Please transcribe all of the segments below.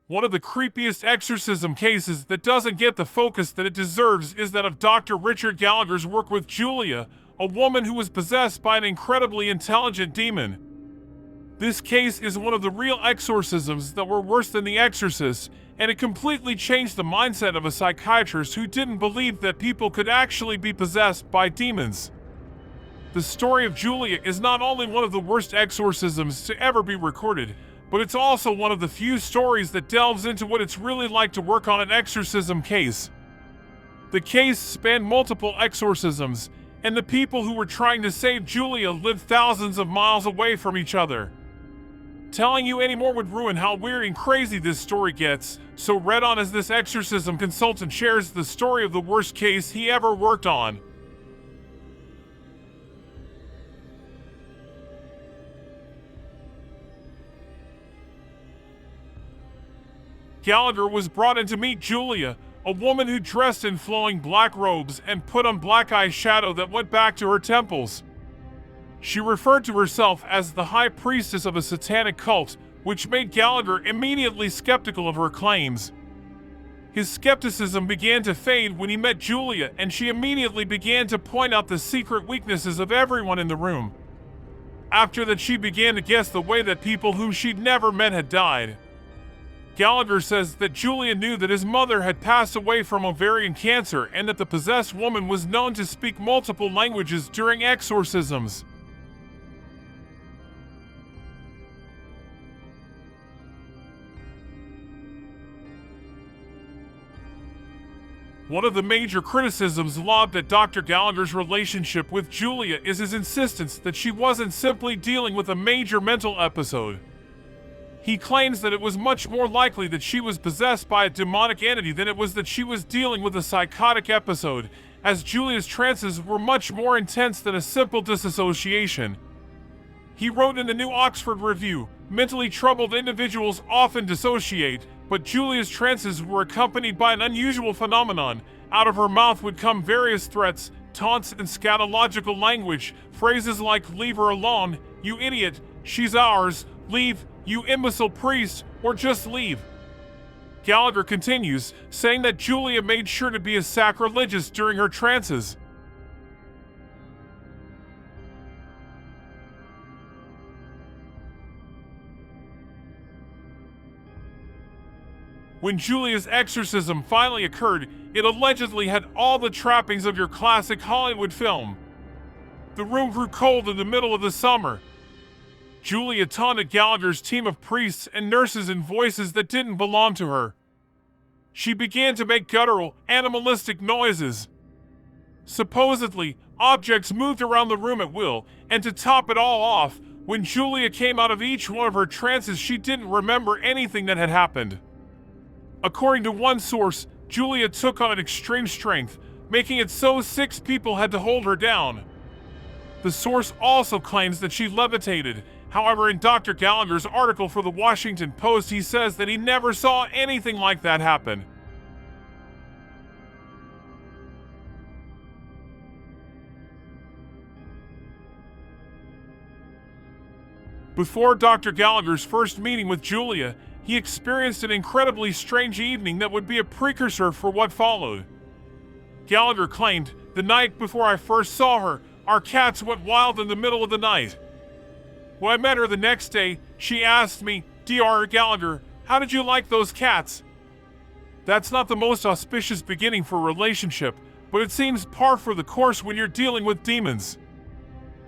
One of the creepiest exorcism cases that doesn't get the focus that it deserves is that of Dr. Richard Gallagher's work with Julia, a woman who was possessed by an incredibly intelligent demon. This case is one of the real exorcisms that were worse than The Exorcist, and it completely changed the mindset of a psychiatrist who didn't believe that people could actually be possessed by demons. The story of Julia is not only one of the worst exorcisms to ever be recorded, but it's also one of the few stories that delves into what it's really like to work on an exorcism case. The case spanned multiple exorcisms, and the people who were trying to save Julia lived thousands of miles away from each other. Telling you any more would ruin how weird and crazy this story gets, so read on as this exorcism consultant shares the story of the worst case he ever worked on. Gallagher was brought in to meet Julia, a woman who dressed in flowing black robes and put on black eyeshadow that went back to her temples. She referred to herself as the high priestess of a satanic cult, which made Gallagher immediately skeptical of her claims. His skepticism began to fade when he met Julia, and she immediately began to point out the secret weaknesses of everyone in the room. After that, she began to guess the way that people whom she'd never met had died. Gallagher says that Julia knew that his mother had passed away from ovarian cancer and that the possessed woman was known to speak multiple languages during exorcisms. One of the major criticisms lobbed at Dr. Gallagher's relationship with Julia is his insistence that she wasn't simply dealing with a major mental episode. He claims that it was much more likely that she was possessed by a demonic entity than it was that she was dealing with a psychotic episode, as Julia's trances were much more intense than a simple disassociation. He wrote in the New Oxford Review, "Mentally troubled individuals often dissociate, but Julia's trances were accompanied by an unusual phenomenon. Out of her mouth would come various threats, taunts, and scatological language, phrases like 'leave her alone,' 'you idiot,' 'she's ours,' 'leave,' 'you imbecile priest,' or 'just leave.'" Gallagher continues, saying that Julia made sure to be as sacrilegious during her trances. When Julia's exorcism finally occurred, it allegedly had all the trappings of your classic Hollywood film. The room grew cold in the middle of the summer. Julia taunted Gallagher's team of priests and nurses in voices that didn't belong to her. She began to make guttural, animalistic noises. Supposedly, objects moved around the room at will, and to top it all off, when Julia came out of each one of her trances, she didn't remember anything that had happened. According to one source, Julia took on extreme strength, making it so 6 people had to hold her down. The source also claims that she levitated. However, in Dr. Gallagher's article for the Washington Post, he says that he never saw anything like that happen. Before Dr. Gallagher's first meeting with Julia, he experienced an incredibly strange evening that would be a precursor for what followed. Gallagher claimed, "The night before I first saw her, our cats went wild in the middle of the night. When I met her the next day, she asked me, 'Dr. Gallagher, how did you like those cats?' That's not the most auspicious beginning for a relationship, but it seems par for the course when you're dealing with demons."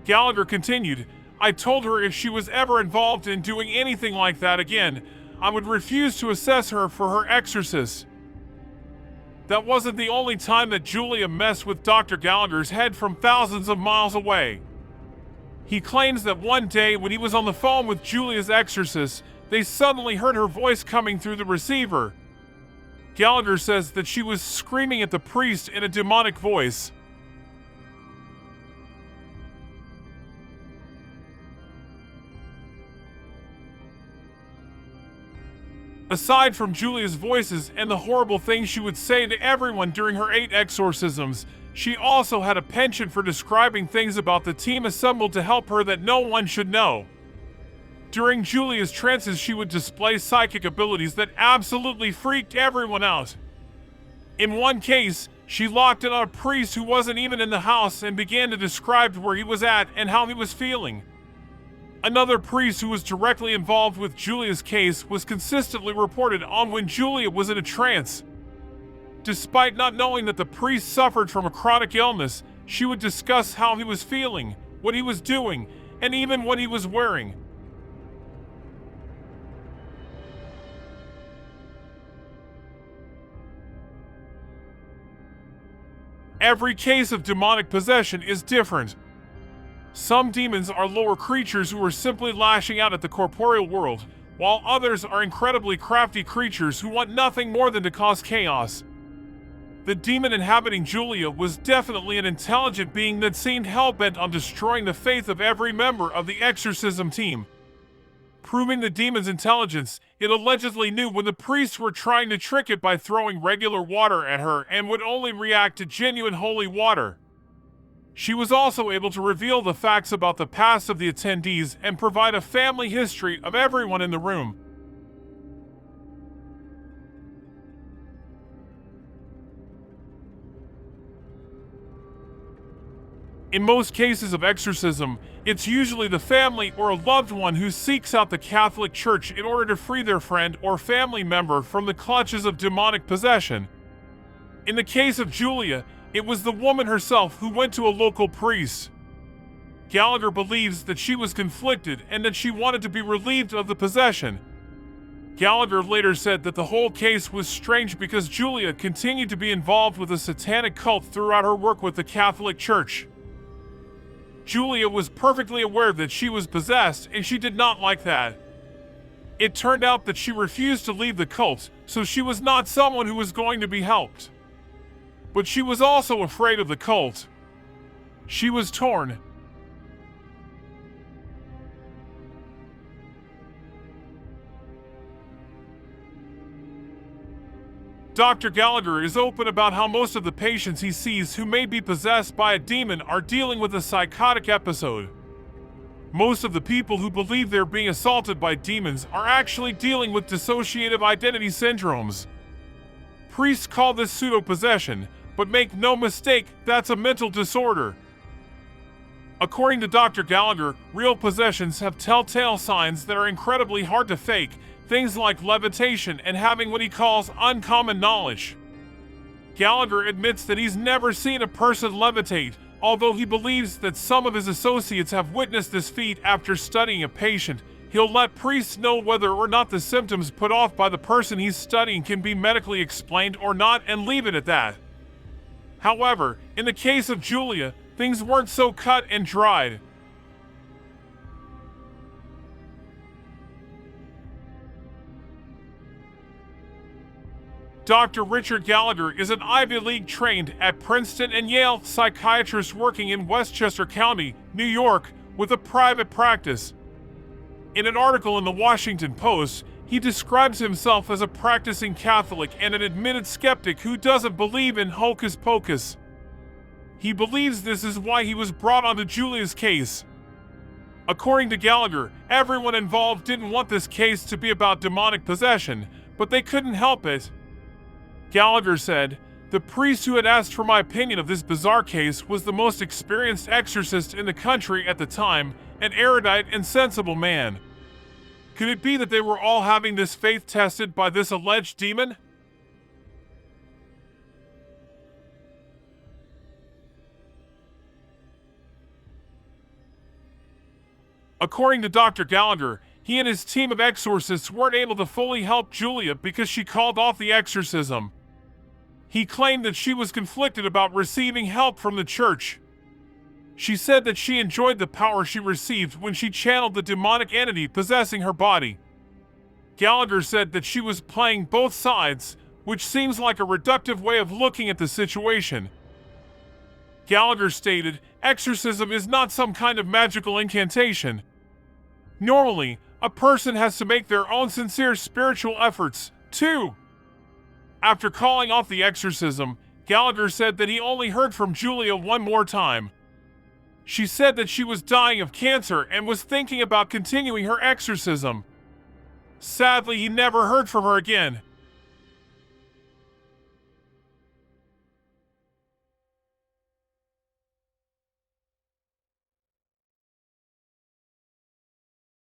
Gallagher continued, "I told her if she was ever involved in doing anything like that again, I would refuse to assess her for her exorcist." That wasn't the only time that Julia messed with Dr. Gallagher's head from thousands of miles away. He claims that one day when he was on the phone with Julia's exorcist, they suddenly heard her voice coming through the receiver. Gallagher says that she was screaming at the priest in a demonic voice. Aside from Julia's voices and the horrible things she would say to everyone during her 8 exorcisms, she also had a penchant for describing things about the team assembled to help her that no one should know. During Julia's trances, she would display psychic abilities that absolutely freaked everyone out. In one case, she locked in on a priest who wasn't even in the house and began to describe where he was at and how he was feeling. Another priest who was directly involved with Julia's case was consistently reported on when Julia was in a trance. Despite not knowing that the priest suffered from a chronic illness, she would discuss how he was feeling, what he was doing, and even what he was wearing. Every case of demonic possession is different. Some demons are lower creatures who are simply lashing out at the corporeal world, while others are incredibly crafty creatures who want nothing more than to cause chaos. The demon inhabiting Julia was definitely an intelligent being that seemed hell-bent on destroying the faith of every member of the exorcism team. Proving the demon's intelligence, it allegedly knew when the priests were trying to trick it by throwing regular water at her and would only react to genuine holy water. She was also able to reveal the facts about the past of the attendees and provide a family history of everyone in the room. In most cases of exorcism, it's usually the family or a loved one who seeks out the Catholic Church in order to free their friend or family member from the clutches of demonic possession. In the case of Julia, it was the woman herself who went to a local priest. Gallagher believes that she was conflicted and that she wanted to be relieved of the possession. Gallagher later said that the whole case was strange because Julia continued to be involved with a satanic cult throughout her work with the Catholic Church. Julia was perfectly aware that she was possessed, and she did not like that. It turned out that she refused to leave the cult, so she was not someone who was going to be helped. But she was also afraid of the cult. She was torn. Dr. Gallagher is open about how most of the patients he sees who may be possessed by a demon are dealing with a psychotic episode. Most of the people who believe they're being assaulted by demons are actually dealing with dissociative identity syndromes. Priests call this pseudopossession, but make no mistake, that's a mental disorder. According to Dr. Gallagher, real possessions have telltale signs that are incredibly hard to fake, things like levitation and having what he calls uncommon knowledge. Gallagher admits that he's never seen a person levitate, although he believes that some of his associates have witnessed this feat after studying a patient. He'll let priests know whether or not the symptoms put off by the person he's studying can be medically explained or not and leave it at that. However, in the case of Julia, things weren't so cut and dried. Dr. Richard Gallagher is an Ivy League trained at Princeton and Yale psychiatrist working in Westchester County, New York, with a private practice. In an article in the Washington Post, he describes himself as a practicing Catholic and an admitted skeptic who doesn't believe in hocus pocus. He believes this is why he was brought onto Julia's case. According to Gallagher, everyone involved didn't want this case to be about demonic possession, but they couldn't help it. Gallagher said, "The priest who had asked for my opinion of this bizarre case was the most experienced exorcist in the country at the time, an erudite and sensible man. Could it be that they were all having this faith tested by this alleged demon?" According to Dr. Gallagher, he and his team of exorcists weren't able to fully help Julia because she called off the exorcism. He claimed that she was conflicted about receiving help from the church. She said that she enjoyed the power she received when she channeled the demonic entity possessing her body. Gallagher said that she was playing both sides, which seems like a reductive way of looking at the situation. Gallagher stated, "Exorcism is not some kind of magical incantation. Normally, a person has to make their own sincere spiritual efforts, too." After calling off the exorcism, Gallagher said that he only heard from Julia one more time. She said that she was dying of cancer and was thinking about continuing her exorcism. Sadly, he never heard from her again,